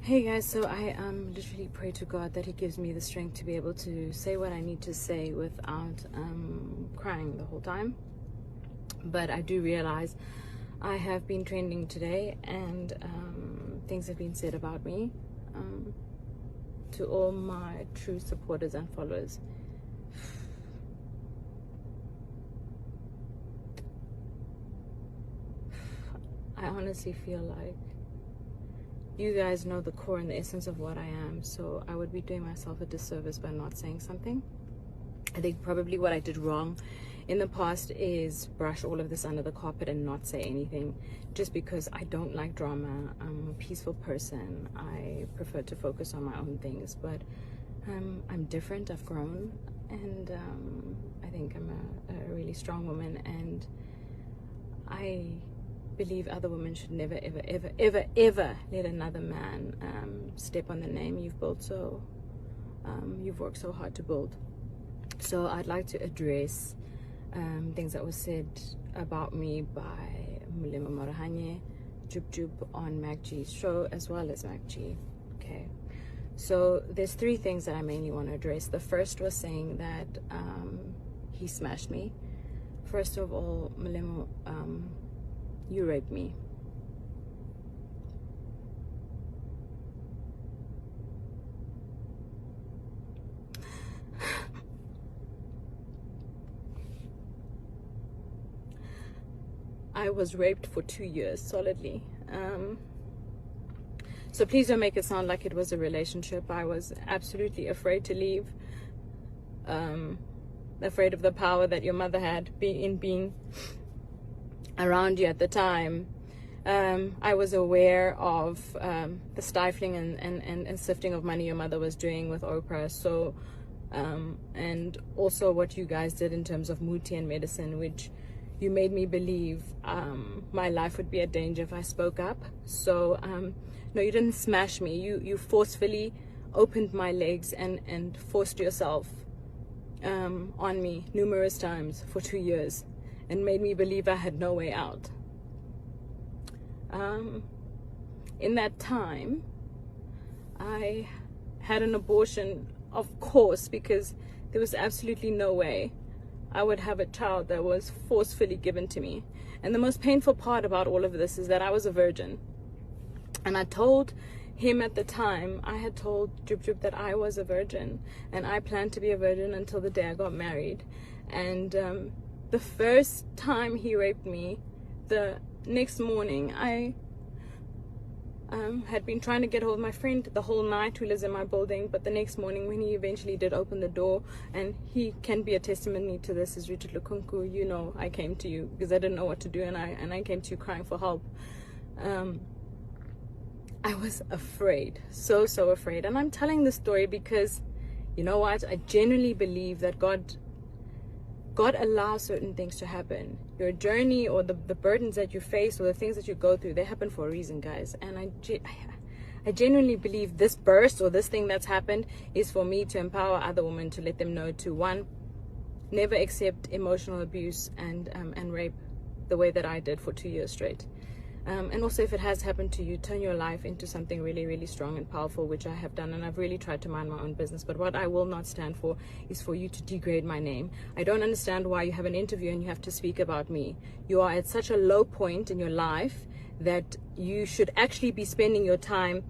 Hey guys, so I literally pray to God that He gives me the strength to be able to say what I need to say without crying the whole time. But I do realize I have been trending today, and things have been said about me to all my true supporters and followers. I honestly feel like you guys know the core and the essence of what I am, so I would be doing myself a disservice by not saying something. I think probably what I did wrong in the past is brush all of this under the carpet and not say anything, just because I don't like drama. I'm a peaceful person. I prefer to focus on my own things, but I'm different. I've grown, and I think I'm a really strong woman, and I believe other women should never ever let another man step on the name you've built, so you've worked so hard to build. So I'd like to address things that were said about me by Mulema Marahanye, Jub Jub on MacG's show, as well as MacG. Okay, so there's three things that I mainly want to address. The first was saying that he smashed me. First of all, Mulema, you raped me. I was raped for 2 years solidly. So please don't make it sound like it was a relationship. I was absolutely afraid to leave. Afraid of the power that your mother had in being around you at the time. I was aware of the stifling and sifting of money your mother was doing with Oprah. So, and also what you guys did in terms of Muti and medicine, which you made me believe my life would be a danger if I spoke up. So, no, you didn't smash me. You forcefully opened my legs and forced yourself on me numerous times for 2 years, and made me believe I had no way out. In that time, I had an abortion, of course, because there was absolutely no way I would have a child that was forcefully given to me. And the most painful part about all of this is that I was a virgin. And I told him at the time, I had told Jub Jub that I was a virgin, and I planned to be a virgin until the day I got married. And the first time he raped me, the next morning, I had been trying to get hold of my friend the whole night who lives in my building, but the next morning when he eventually did open the door, and he can be a testimony to this, is Richard Lukunku, you know, I came to you because I didn't know what to do, and I came to you crying for help. I was afraid, so afraid. And I'm telling this story because, you know what, I genuinely believe that God allows certain things to happen. Your journey or the burdens that you face or the things that you go through, they happen for a reason, guys. And I genuinely believe this burst or this thing that's happened is for me to empower other women, to let them know to, one, never accept emotional abuse and rape the way that I did for 2 years straight. And also, if it has happened to you, turn your life into something really, really strong and powerful, which I have done, and I've really tried to mind my own business. But what I will not stand for is for you to degrade my name. I don't understand why you have an interview and you have to speak about me. You are at such a low point in your life that you should actually be spending your time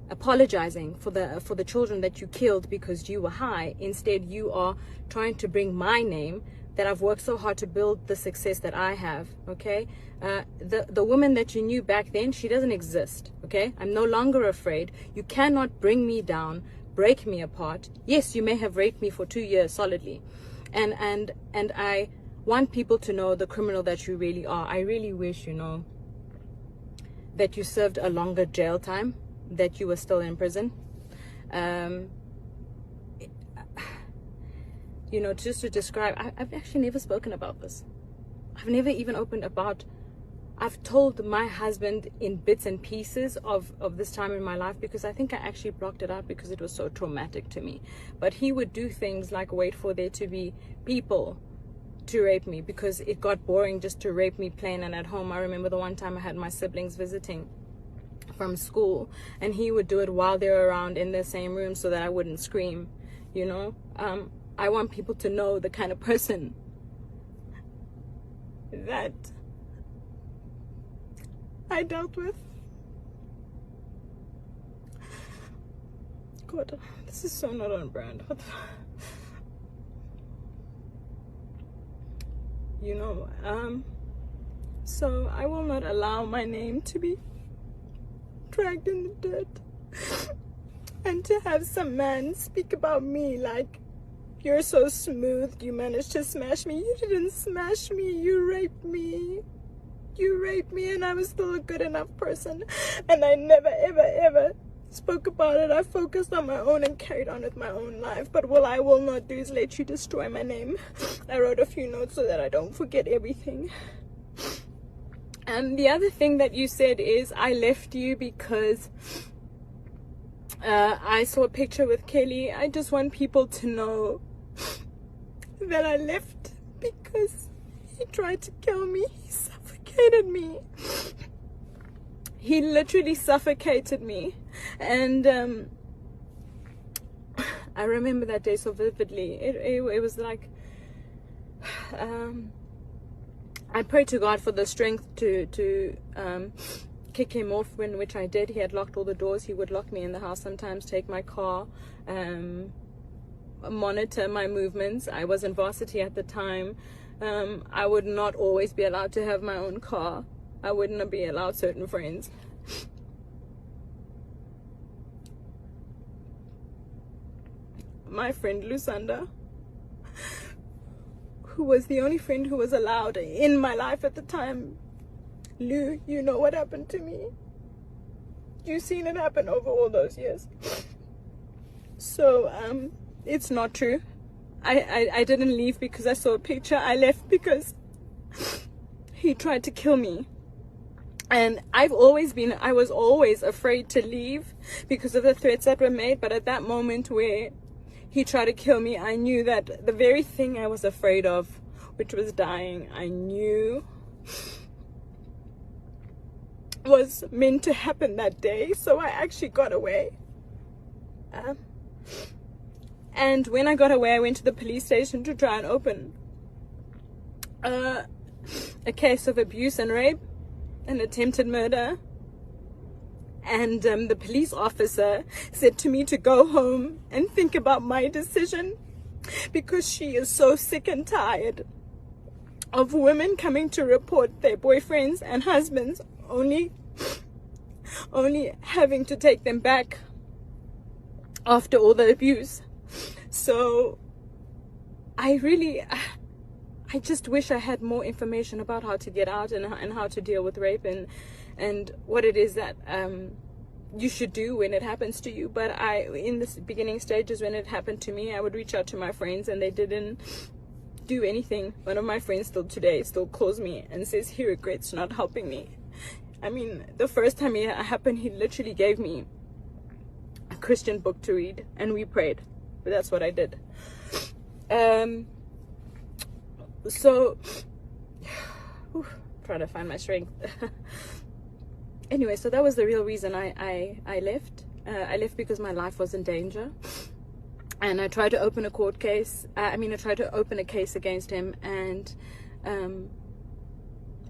apologizing for the children that you killed because you were high. Instead, you are trying to bring my name, that I've worked so hard to build the success that I have, okay? The woman that you knew back then, she doesn't exist, okay? I'm no longer afraid. You cannot bring me down, break me apart. Yes, you may have raped me for 2 years solidly. And I want people to know the criminal that you really are. I really wish, you know, that you served a longer jail time, that you were still in prison. You know, just to describe, I've actually never spoken about this. I've never even opened about, I've told my husband in bits and pieces of this time in my life, because I think I actually blocked it out because it was so traumatic to me. But he would do things like wait for there to be people to rape me, because it got boring just to rape me plain and at home. I remember the one time I had my siblings visiting, from school, and he would do it while they were around in the same room so that I wouldn't scream, you know. I want people to know the kind of person that I dealt with. God, this is so not on brand. What the... You know, so I will not allow my name to be dragged in the dirt, and to have some man speak about me like, you're so smooth, you managed to smash me. You didn't smash me, you raped me. You raped me, and I was still a good enough person, and I never ever ever spoke about it. I focused on my own and carried on with my own life. But what I will not do is let you destroy my name. I wrote a few notes so that I don't forget everything. And the other thing that you said is, I left you because I saw a picture with Kelly. I just want people to know that I left because he tried to kill me. He suffocated me. He literally suffocated me. And I remember that day so vividly. It was like, I prayed to God for the strength to kick him off, which I did. He had locked all the doors. He would lock me in the house sometimes, take my car, monitor my movements. I was in varsity at the time. I would not always be allowed to have my own car. I wouldn't be allowed certain friends. My friend Lusanda, who was the only friend who was allowed in my life at the time. Lou, you know what happened to me. You've seen it happen over all those years. So, it's not true. I didn't leave because I saw a picture. I left because he tried to kill me. And I was always afraid to leave because of the threats that were made. But at that moment where he tried to kill me, I knew that the very thing I was afraid of, which was dying, I knew was meant to happen that day. So I actually got away. And when I got away, I went to the police station to try and open a case of abuse and rape and attempted murder. And the police officer said to me to go home and think about my decision, because she is so sick and tired of women coming to report their boyfriends and husbands only having to take them back after all the abuse. So I just wish I had more information about how to get out and how to deal with rape and what it is that you should do when it happens to you. But in the beginning stages when it happened to me, I would reach out to my friends and they didn't do anything. One of my friends still calls me and says he regrets not helping me. I mean, the first time it happened, he literally gave me a Christian book to read and we prayed. But that's what I did. So trying to find my strength. Anyway, so that was the real reason I left. I left because my life was in danger, and I tried to open a court case. I tried to open a case against him, and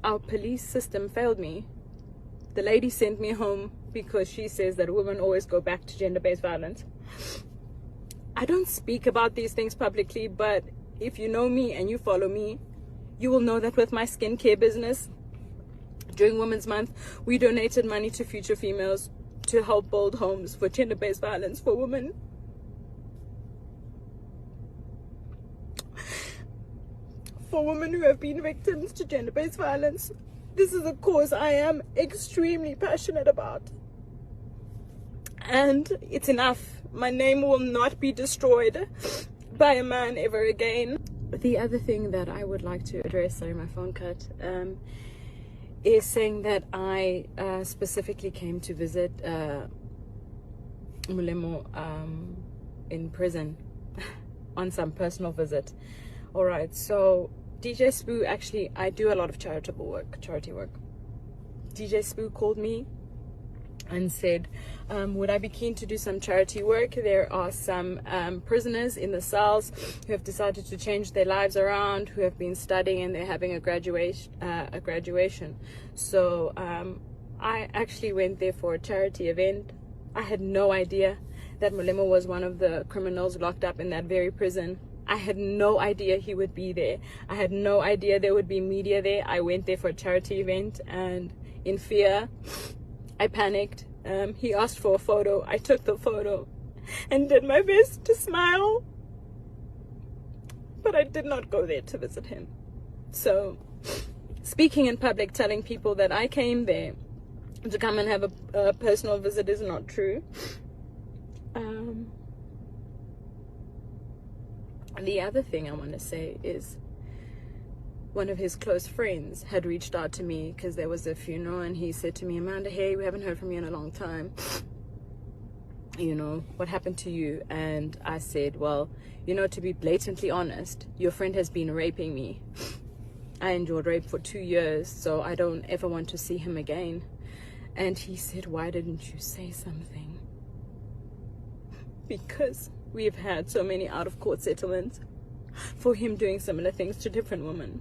our police system failed me. The lady sent me home because she says that women always go back to gender-based violence. I don't speak about these things publicly, but if you know me and you follow me, you will know that with my skincare business, during Women's Month, we donated money to Future Females to help build homes for gender-based violence for women. For women who have been victims to gender-based violence. This is a cause I am extremely passionate about. And it's enough. My name will not be destroyed by a man ever again. The other thing that I would like to address, sorry, my phone cut, is saying that I specifically came to visit Mulemo in prison on some personal visit. All right, so DJ Spoo, actually, I do a lot of charity work. DJ Spoo called me and said, would I be keen to do some charity work? There are some prisoners in the cells who have decided to change their lives around, who have been studying, and they're having a graduation. So I actually went there for a charity event. I had no idea that Molemo was one of the criminals locked up in that very prison. I had no idea he would be there. I had no idea there would be media there. I went there for a charity event, and in fear, I panicked. He asked for a photo. I took the photo and did my best to smile. But I did not go there to visit him. So, speaking in public, telling people that I came there to come and have a personal visit is not true. The other thing I want to say is, one of his close friends had reached out to me because there was a funeral, and he said to me, Amanda, hey, we haven't heard from you in a long time. You know, what happened to you? And I said, well, you know, to be blatantly honest, your friend has been raping me. I endured rape for 2 years, so I don't ever want to see him again. And he said, why didn't you say something? Because we've had so many out-of-court settlements for him doing similar things to different women.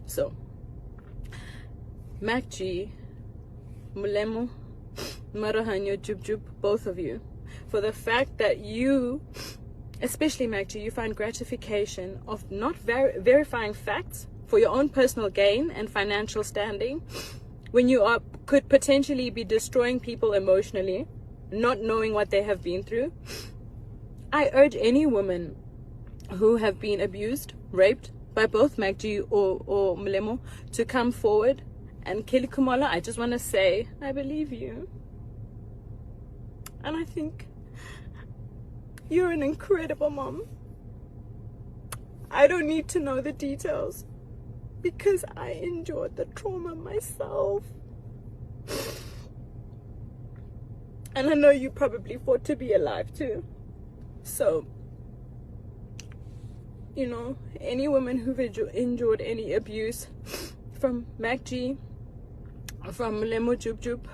So, Mac G, Molemo, Marahanyo, Jub Jub, both of you, for the fact that you, especially Mac G, you find gratification of not verifying facts for your own personal gain and financial standing, when you could potentially be destroying people emotionally, not knowing what they have been through. I urge any woman who have been abused, raped by both Magji or Molemo to come forward. And Kelly Kumala, I just want to say, I believe you. And I think you're an incredible mom. I don't need to know the details because I endured the trauma myself. And I know you probably fought to be alive too. So, you know, any woman who've endured any abuse from Magji, from Molemo, Jub Jub,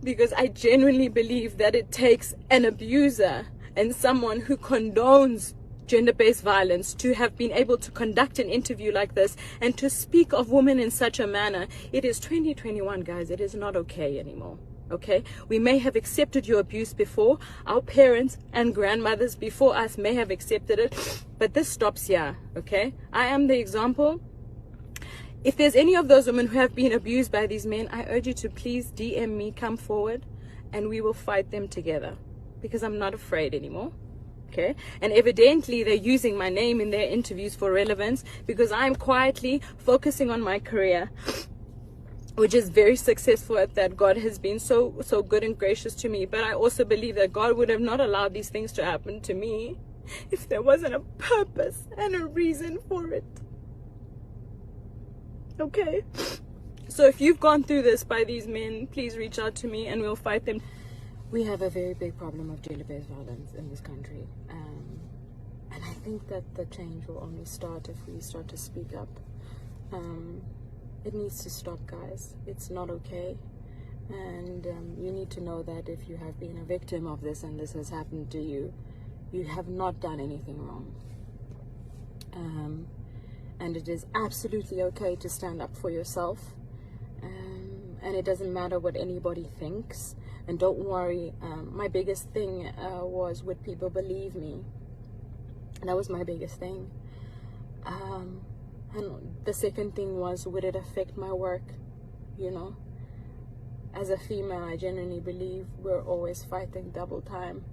because I genuinely believe that it takes an abuser and someone who condones gender-based violence to have been able to conduct an interview like this and to speak of women in such a manner. It is 2021, guys. It is not okay anymore. Okay, we may have accepted your abuse before. Our parents and grandmothers before us may have accepted it, but this stops here. Okay, I am the example. If there's any of those women who have been abused by these men, I urge you to please DM me, come forward, and we will fight them together, because I'm not afraid anymore. Okay, and evidently they're using my name in their interviews for relevance, because I'm quietly focusing on my career, which is very successful at that. God has been so good and gracious to me. But I also believe that God would have not allowed these things to happen to me if there wasn't a purpose and a reason for it. Okay? So if you've gone through this by these men, please reach out to me and we'll fight them. We have a very big problem of gender-based violence in this country. And I think that the change will only start if we start to speak up. It needs to stop, guys. It's not okay. And you need to know that if you have been a victim of this and this has happened to you, you have not done anything wrong. And it is absolutely okay to stand up for yourself. And it doesn't matter what anybody thinks. And don't worry, my biggest thing was, would people believe me? That was my biggest thing. And the second thing was, would it affect my work? You know, as a female, I genuinely believe we're always fighting double time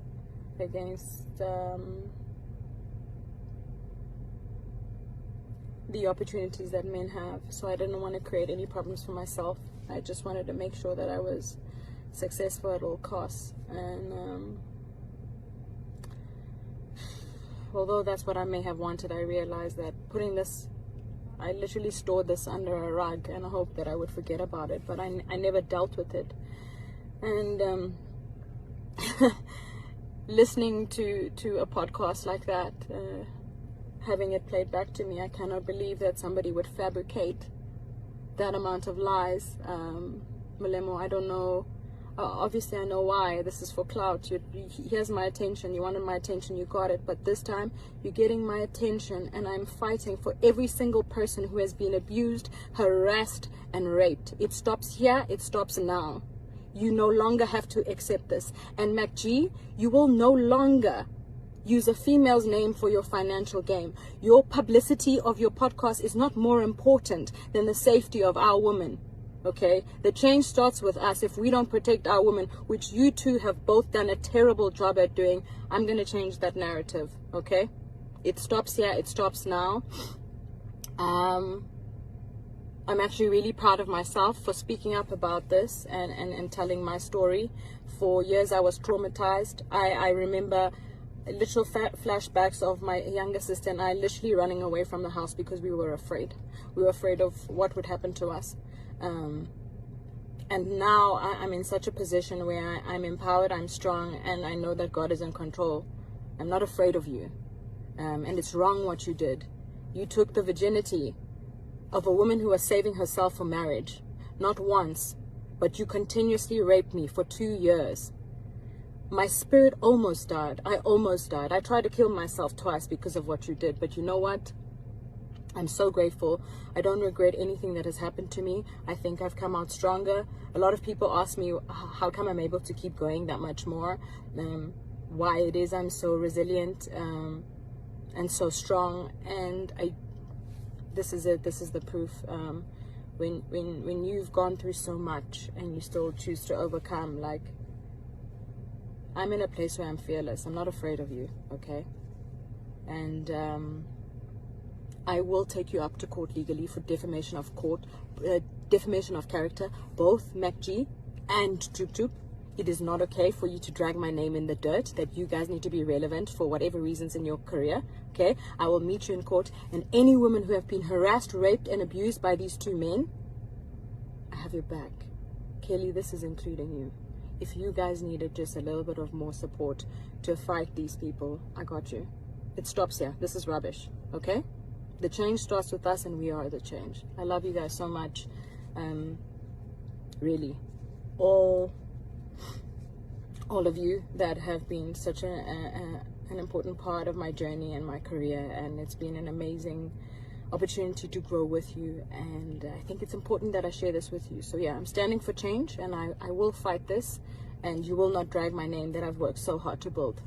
against the opportunities that men have. So I didn't want to create any problems for myself. I just wanted to make sure that I was successful at all costs. And although that's what I may have wanted, I realized that putting this, I literally stored this under a rug and I hoped that I would forget about it, but I never dealt with it. And listening to a podcast like that, having it played back to me, I cannot believe that somebody would fabricate that amount of lies. Molemo, I don't know Obviously I know why. This is for clout. Here's my attention. You wanted my attention, you got it. But this time you're getting my attention, and I'm fighting for every single person who has been abused, harassed, and raped. It stops here. It stops now. You no longer have to accept this. And MacG, you will no longer use a female's name for your financial game. Your publicity of your podcast is not more important than the safety of our women. Okay, the change starts with us. If we don't protect our women, which you two have both done a terrible job at doing, I'm going to change that narrative. Okay, it stops here. It stops now. I'm actually really proud of myself for speaking up about this and telling my story. For years I was traumatized. I remember literal flashbacks of my younger sister and I literally running away from the house because we were afraid. We were afraid of what would happen to us. And now I'm in such a position where I'm empowered, I'm strong, and I know that God is in control. I'm not afraid of you. And it's wrong what you did. You took the virginity of a woman who was saving herself for marriage. Not once, but you continuously raped me for 2 years. My spirit almost died. I almost died. I tried to kill myself twice because of what you did. But you know what? I'm so grateful. I don't regret anything that has happened to me. I think I've come out stronger. A lot of people ask me how come I'm able to keep going that much more, why it is I'm so resilient and so strong. And this is it. This is the proof. When you've gone through so much and you still choose to overcome, like, I'm in a place where I'm fearless. I'm not afraid of you, okay? And I will take you up to court legally for defamation of character, both MacG and Jub Jub. It is not okay for you to drag my name in the dirt, that you guys need to be relevant for whatever reasons in your career, okay? I will meet you in court, and any women who have been harassed, raped, and abused by these two men, I have your back. Kelly, this is including you. If you guys needed just a little bit of more support to fight these people, I got you. It stops here. This is rubbish, okay? The change starts with us, and we are the change. I love you guys so much. Really. All of you that have been such an important part of my journey and my career, and it's been an amazing opportunity to grow with you, and I think it's important that I share this with you. So yeah, I'm standing for change, and I will fight this, and you will not drag my name that I've worked so hard to build.